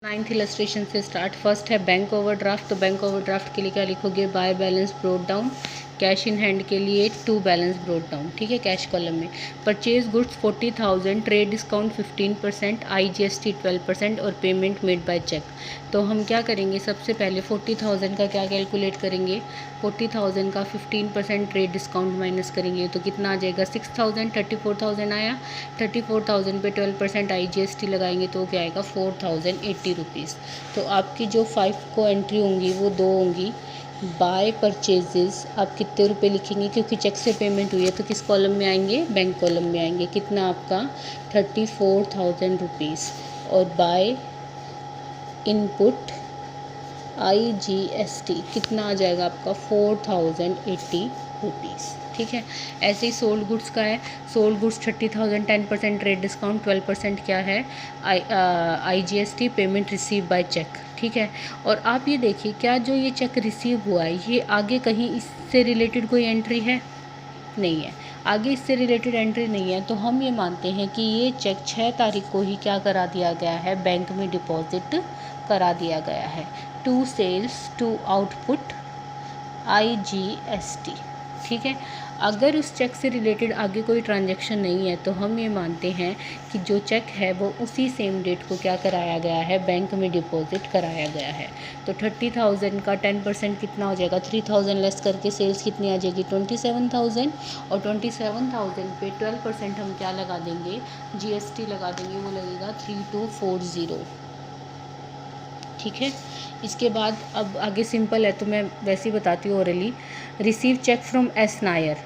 Ninth illustration से start. First है bank overdraft. तो बैंक ओवरड्राफ्ट के लिए क्या लिखोगे, by balance brought down. Cash in hand के लिए टू बैलेंस ब्रोट डाउन, ठीक है, कैश कॉलम में। Purchase goods 40,000, trade discount 15%, IGST 12% और पेमेंट मेड बाय चेक। तो हम क्या करेंगे, सबसे पहले 40,000 का क्या कैलकुलेट करेंगे, 40,000 का 15% ट्रेड डिस्काउंट माइनस करेंगे तो कितना आ जाएगा 6,000, 34,000 आया। 34,000 पे 12% IGST लगाएंगे तो क्या आएगा 4,080 रुपीज़। तो आपकी जो 5 को एंट्री होंगी वो 2 होंगी। बाय परचेजेस आप कितने रुपए लिखेंगे, क्योंकि चेक से पेमेंट हुई है तो किस कॉलम में आएंगे, बैंक कॉलम में आएंगे। कितना आपका 34,000 रुपीज़। और बाय इनपुट IGST कितना आ जाएगा आपका 4,080 रुपीज़, ठीक है। ऐसे ही सोल्ड गुड्स का है। सोल्ड गुड्स 30,000, 10% ट्रेड डिस्काउंट, 12% क्या है IGST, payment receive by cheque, ठीक है। और आप ये देखिए, क्या जो ये चेक रिसीव हुआ है ये आगे कहीं इससे रिलेटेड कोई एंट्री है, नहीं है, आगे इससे रिलेटेड एंट्री नहीं है। तो हम ये मानते हैं कि ये चेक 6 तारीख को ही क्या करा दिया गया है, बैंक में डिपॉजिट करा दिया गया है। To sales to output IGST, ठीक है। अगर उस चेक से रिलेटेड आगे कोई ट्रांजैक्शन नहीं है तो हम ये मानते हैं कि जो चेक है वो उसी सेम डेट को क्या कराया गया है, बैंक में डिपॉजिट कराया गया है। तो 30,000 का 10% कितना हो जाएगा, 3,000 लेस करके सेल्स कितनी आ जाएगी 27,000। और 27,000 पे 12% हम क्या लगा देंगे, GST लगा देंगे, वो लगेगा 3240, ठीक है। इसके बाद अब आगे सिंपल है तो मैं वैसे ही बताती हूँ orally. Receive cheque from S Nair.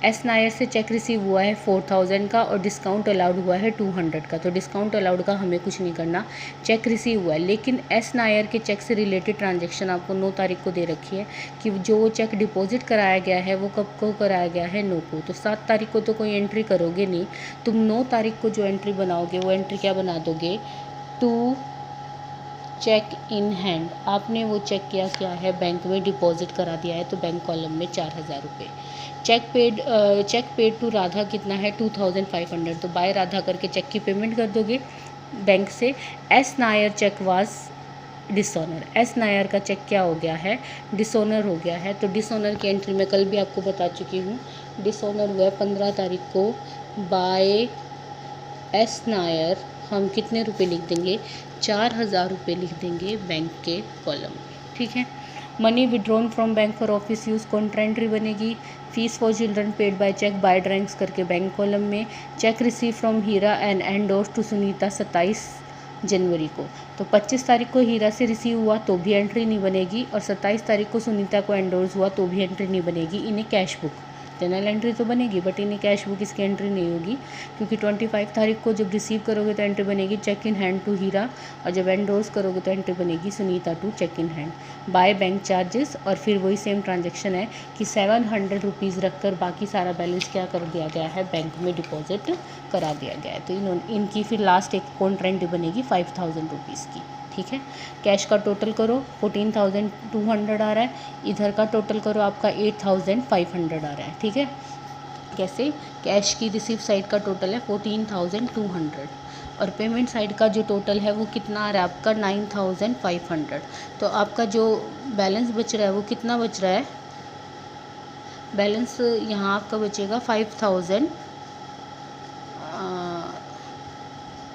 S Nair से चेक रिसीव हुआ है 4,000 का और डिस्काउंट अलाउड हुआ है 200 का। तो डिस्काउंट अलाउड का हमें कुछ नहीं करना, चेक रिसीव हुआ है। लेकिन एस नायर के चेक से रिलेटेड ट्रांजैक्शन आपको 9 तारीख को दे रखी है कि जो चेक डिपॉजिट कराया गया है वो कब को कराया गया है, 9 को। तो 7 तारीख को तो कोई एंट्री करोगे नहीं, तुम 9 तारीख को जो एंट्री बनाओगे वो एंट्री क्या बना दोगे, टू चेक इन हैंड। आपने वो चेक क्या है, बैंक में डिपॉजिट करा दिया है तो बैंक कॉलम में 4,000 रुपये। चेक पेड टू राधा कितना है 2,500। तो बाय राधा करके चेक की पेमेंट कर दोगे बैंक से। S Nair cheque was dishonour. S Nair का चेक क्या हो गया है, डिसऑनर हो गया है। तो डिसऑनर की एंट्री मैं कल भी आपको बता चुकी हूँ, डिसऑनर हुआ है 15 तारीख को। बाय एस नायर हम कितने रुपए लिख देंगे, 4,000 रुपये लिख देंगे बैंक के कॉलम में, ठीक है। Money withdrawn from bank for office use contra entry बनेगी। Fees for children paid by cheque by drafts करके बैंक कॉलम में। Cheque receive from Hira and endorse to Sunita 27 जनवरी को। तो 25 तारीख को हीरा से रिसीव हुआ तो भी एंट्री नहीं बनेगी और 27 तारीख को सुनीता को एंडोर्स हुआ तो भी एंट्री नहीं बनेगी। इन्हें कैश बुक जनरल एंट्री तो बनेगी बट इन्हें कैश बुक इसकी एंट्री नहीं होगी, क्योंकि 25 तारीख को जब रिसीव करोगे तो एंट्री बनेगी cheque in hand to Heera, और जब एंडोर्स करोगे तो एंट्री बनेगी Sunita to cheque in hand. By bank charges, और फिर वही सेम ट्रांजेक्शन है कि 700 रुपीज़ रखकर बाकी सारा बैलेंस क्या कर दिया गया है, बैंक में डिपॉजिट करा दिया गया है। तो इनकी फिर लास्ट एक कॉन्ट्रा एंट्री बनेगी 5,000 रुपीज़ की, ठीक है। कैश का टोटल करो 14,200 आ रहा है, इधर का टोटल करो आपका 8,500 आ रहा है, ठीक है। कैसे, कैश की रिसीव साइड का टोटल है 14,200 और पेमेंट साइड का जो टोटल है वो कितना आ रहा है आपका 9,500। तो आपका जो बैलेंस बच रहा है वो कितना बच रहा है, बैलेंस यहाँ आपका बचेगा 5,000,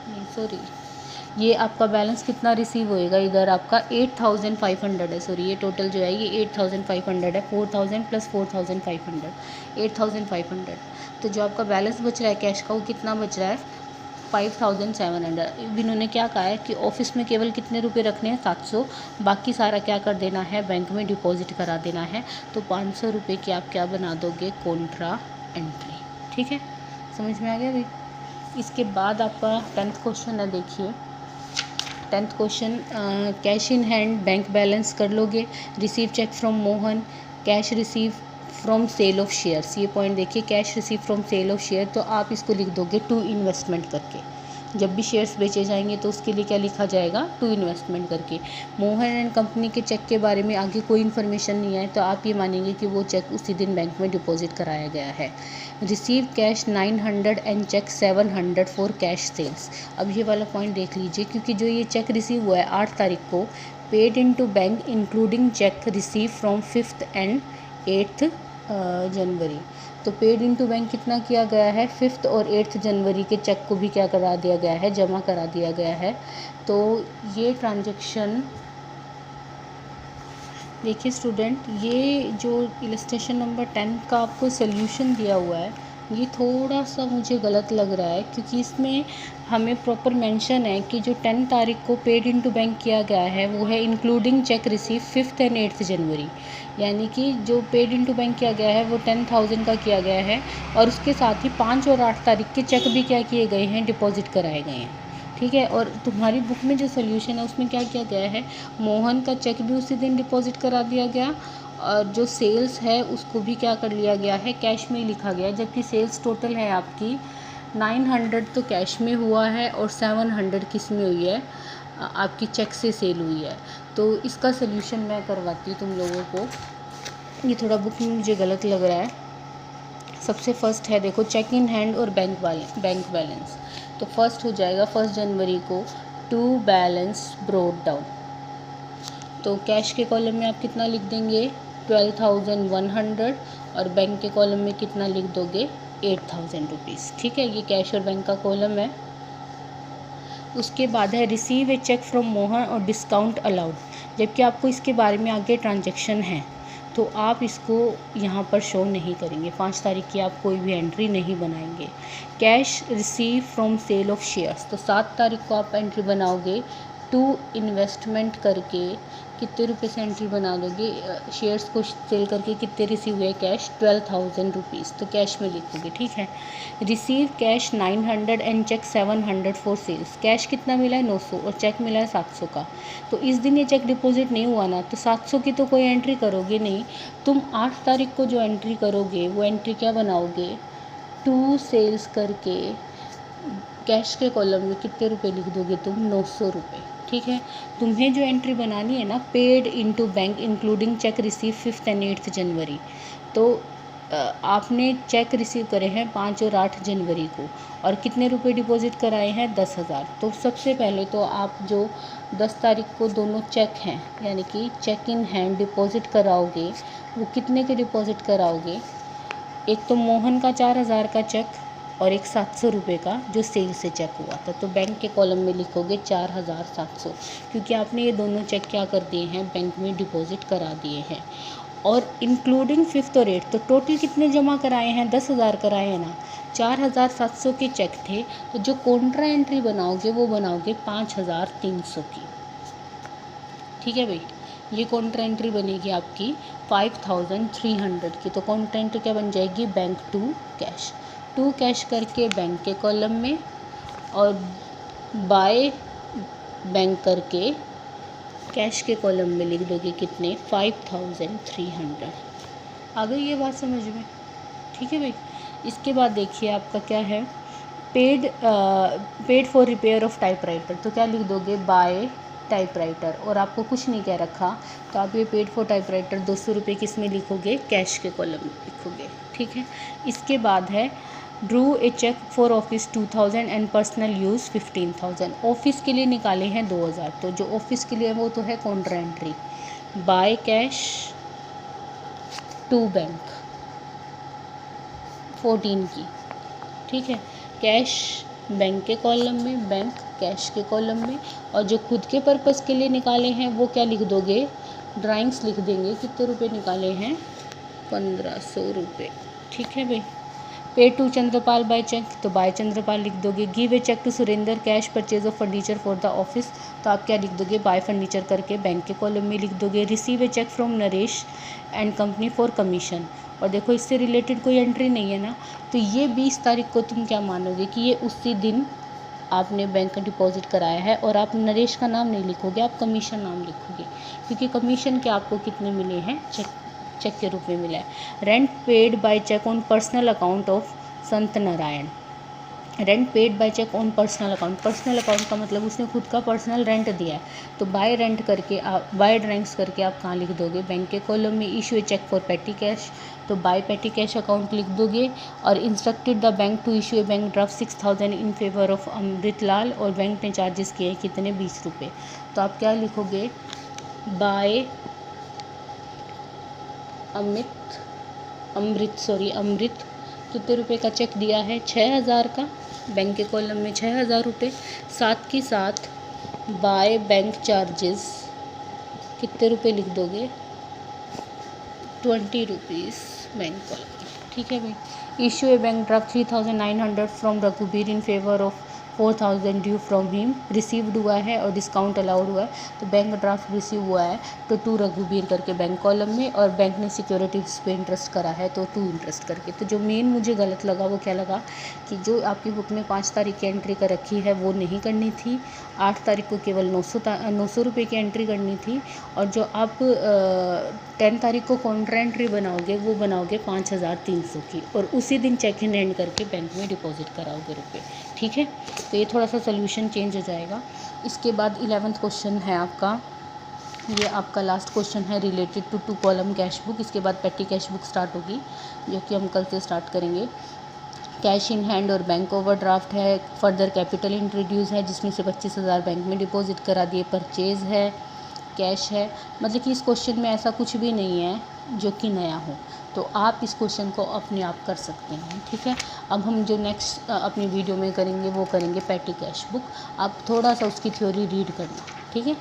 नहीं सॉरी, ये आपका बैलेंस कितना रिसीव होएगा, इधर आपका 8,500 है, सॉरी ये टोटल जो है ये 8,500 है, 4,000 प्लस 4,500, 8,500। तो जो आपका बैलेंस बच रहा है कैश का वो कितना बच रहा है 5,700। इन्होंने क्या कहा है कि ऑफिस में केवल कितने रुपए रखने हैं 700, बाकी सारा क्या कर देना है, बैंक में डिपॉजिट करा देना है। तो 500 रुपये की आप क्या बना दोगे, कॉन्ट्रा एंट्री, ठीक है। समझ में आ गया भाई। इसके बाद आपका 10th क्वेश्चन है, देखिए 10th question, cash in hand bank balance कर लोगे। Receive cheque from Mohan, cash receive from sale of shares. ये पॉइंट देखिए, cash receive from sale of share, तो आप इसको लिख दोगे टू इन्वेस्टमेंट करके, जब भी शेयर्स बेचे जाएंगे तो उसके लिए क्या लिखा जाएगा, टू इन्वेस्टमेंट करके। मोहन एंड कंपनी के चेक के बारे में आगे कोई इन्फॉर्मेशन नहीं है तो आप ये मानेंगे कि वो चेक उसी दिन बैंक में डिपॉजिट कराया गया है। Receive cash 900 and cheque 700 for cash sales. अब ये वाला पॉइंट देख लीजिए, क्योंकि जो ये चेक रिसीव हुआ है 8 तारीख को, paid into bank including check receive from 5th and 8th जनवरी। तो पेड इनटू बैंक कितना किया गया है, 5th और 8th जनवरी के चेक को भी क्या करा दिया गया है, जमा करा दिया गया है। तो ये ट्रांजैक्शन देखिए स्टूडेंट, ये जो इलस्ट्रेशन नंबर 10 का आपको सोल्यूशन दिया हुआ है ये थोड़ा सा मुझे गलत लग रहा है, क्योंकि इसमें हमें प्रॉपर मेंशन है कि जो 10 तारीख को पेड इनटू बैंक किया गया है वो है including check receive 5th and 8th जनवरी, यानी कि जो पेड इनटू बैंक किया गया है वो 10,000 का किया गया है, और उसके साथ ही 5 और 8 तारीख के चेक भी क्या किए गए हैं, डिपॉजिट कराए गए हैं। ठीक है, और तुम्हारी बुक में जो सोल्यूशन है उसमें क्या किया गया है, मोहन का चेक भी उसी दिन डिपॉजिट करा दिया गया, और जो सेल्स है उसको भी क्या कर लिया गया है, कैश में ही लिखा गया है। जबकि सेल्स टोटल है आपकी 900 तो कैश में हुआ है और 700 किस में हुई है, आपकी चेक से सेल हुई है। तो इसका सोल्यूशन मैं करवाती हूँ तुम लोगों को, ये थोड़ा बुक में मुझे गलत लग रहा है। सबसे फर्स्ट है देखो, चेक इन हैंड और बैंक बैलेंस। तो फर्स्ट हो जाएगा 1 जनवरी को टू बैलेंस ब्रोड डाउन। तो कैश के कॉलम में आप कितना लिख देंगे, 12,100, और बैंक के कॉलम में कितना लिख दोगे, 8,000 रुपीज़। ठीक है, ये कैश और बैंक का कॉलम है। उसके बाद है receive a cheque from Mohan और डिस्काउंट अलाउड। जबकि आपको इसके बारे में आगे ट्रांजैक्शन है तो आप इसको यहाँ पर शो नहीं करेंगे। 5 तारीख की आप कोई भी एंट्री नहीं बनाएंगे। Cash receive from sale of shares, तो 7 तारीख को आप एंट्री बनाओगे टू इन्वेस्टमेंट करके, कितने रुपए से एंट्री बना दोगे, शेयर्स को सेल करके कितने रिसीव हुए कैश, 12,000 रुपीज़, तो कैश में लिखोगे। ठीक है, receive cash 900 and cheque 700 for sales. Cash कितना मिला है, 900, और चेक मिला है 700 का। तो इस दिन ये चेक डिपॉजिट नहीं हुआ ना, तो 700 की तो कोई एंट्री करोगे नहीं। तुम 8 तारीख को जो एंट्री करोगे वो एंट्री क्या बनाओगे, टू सेल्स करके कैश के कॉलम में कितने रुपए लिख दोगे तुम, 900 रुपये। ठीक है, तुम्हें जो एंट्री बनानी है ना, paid into bank including check receive 5th and 8th जनवरी। तो आपने चेक रिसीव करे हैं 5 और 8 जनवरी को, और कितने रुपए डिपॉजिट कराए हैं, 10,000। तो सबसे पहले तो आप जो 10 तारीख को दोनों चेक हैं, यानी कि चेक इन हैंड डिपॉजिट कराओगे, वो कितने के डिपॉजिट कराओगे, एक तो मोहन का 4,000 का चेक और एक 700 रुपये का जो सेल से चेक हुआ था। तो बैंक के कॉलम में लिखोगे 4,700, क्योंकि आपने ये दोनों चेक क्या कर दिए हैं, बैंक में डिपॉजिट करा दिए हैं। और इंक्लूडिंग 5th और 8th, तो टोटल कितने जमा कराए हैं, 10,000 कराए हैं ना। 4,700 के चेक थे, तो जो कॉन्ट्रा एंट्री बनाओगे वो बनाओगे 5,300 की। ठीक है भाई, ये कॉन्ट्रा एंट्री बनेगी आपकी 5,300 की। तो कॉन्ट्रा एंट्री क्या बन जाएगी, बैंक टू कैश करके बैंक के कॉलम में, और बाय बैंक करके कैश के कॉलम में लिख दोगे कितने, 5,300। आ गई ये बात समझ में। ठीक है भाई, इसके बाद देखिए आपका क्या है, paid for repair of typewriter. तो क्या लिख दोगे, बाय टाइपराइटर, और आपको कुछ नहीं कह रखा तो आप ये पेड फॉर टाइपराइटर 200 रुपये किस में लिखोगे, कैश के कॉलम में लिखोगे। ठीक है, इसके बाद है drew a cheque for office 2,000 and personal use 15,000। Office के लिए निकाले हैं 2,000, तो जो ऑफिस के लिए वो तो है contra entry, by cash to bank 14 की। ठीक है, कैश बैंक के कॉलम में, बैंक कैश के कॉलम में, और जो खुद के पर्पज़ के लिए निकाले हैं वो क्या लिख दोगे, ड्राइंग्स लिख देंगे, कितने रुपए निकाले हैं, 1,500 रुपये। ठीक है भाई, pay to Chandrapal by cheque, तो बाय चंद्रपाल लिख दोगे। Give a cheque to Surendra cash purchase of furniture for the office, तो आप क्या लिख दोगे, बाय फर्नीचर करके बैंक के कॉलम में लिख दोगे। Receive a cheque from Naresh and company for commission, और देखो इससे रिलेटेड कोई एंट्री नहीं है ना, तो ये 20 तारीख को तुम क्या मानोगे कि ये उसी दिन आपने बैंक का डिपॉजिट कराया है, और आप नरेश का नाम नहीं लिखोगे, आप कमीशन नाम लिखोगे, क्योंकि कमीशन के आपको कितने मिले हैं, चेक के रूप में मिला है। Rent paid by cheque on personal account of Sant Narayan, rent paid by cheque on personal account. Personal account का मतलब उसने खुद का पर्सनल रेंट दिया है, तो बाय रेंट करके आप बाय ड्रैंक्स करके आप कहाँ लिख दोगे, बैंक के कॉलम में issue a cheque for petty cash, तो बाय पेटी कैश अकाउंट लिख दोगे। और instructed the bank to issue a bank draft 6000 in favour of Amrit Lal, और बैंक ने चार्जेस किए कितने, 20 रुपये। तो आप क्या लिखोगे, बाय अमृत कितने रुपए का चेक दिया है, 6000 का, बैंक के कॉलम में 6000 रुपये। साथ के साथ बाय बैंक चार्जेस कितने रुपए लिख दोगे, 20 रुपीज़ बैंक कॉलम। ठीक है भाई। Issue a bank draft 3900 from Raghubir in favour of 4000 due from him, received हुआ है और डिस्काउंट अलाउड हुआ है, तो बैंक ड्राफ्ट रिसीव हुआ है तो 2 रघुबीर करके बैंक कॉलम में, और बैंक ने सिक्योरिटीज पे इंटरेस्ट करा है तो 2 इंटरेस्ट करके। तो जो मेन मुझे गलत लगा वो क्या लगा कि जो आपकी बुक में 5 तारीख की एंट्री कर रखी है वो नहीं करनी थी, 8 तारीख को केवल 900 रुपये की एंट्री करनी थी, और जो आप 10 तारीख को काउंटर एंट्री बनाओगे वो बनाओगे 5300 की, और उसी दिन चेक इन हैंड करके बैंक में डिपॉजिट कराओगे रुपये। ठीक है, तो ये थोड़ा सा सोल्यूशन चेंज हो जाएगा। इसके बाद 11th क्वेश्चन है आपका, ये आपका लास्ट क्वेश्चन है related to 2 column cash book. इसके बाद पेटी कैश बुक स्टार्ट होगी, जो कि हम कल से स्टार्ट करेंगे। कैश इन हैंड और बैंक ओवरड्राफ्ट है, फर्दर कैपिटल इंट्रोड्यूस है जिसमें से 25,000 बैंक में डिपॉजिट करा दिए, परचेज़ है, कैश है। मतलब कि इस क्वेश्चन में ऐसा कुछ भी नहीं है जो कि नया हो, तो आप इस क्वेश्चन को अपने आप कर सकते हैं। ठीक है, अब हम जो नेक्स्ट अपनी वीडियो में करेंगे वो करेंगे पेटी कैश बुक। आप थोड़ा सा उसकी थ्योरी रीड करना। ठीक है।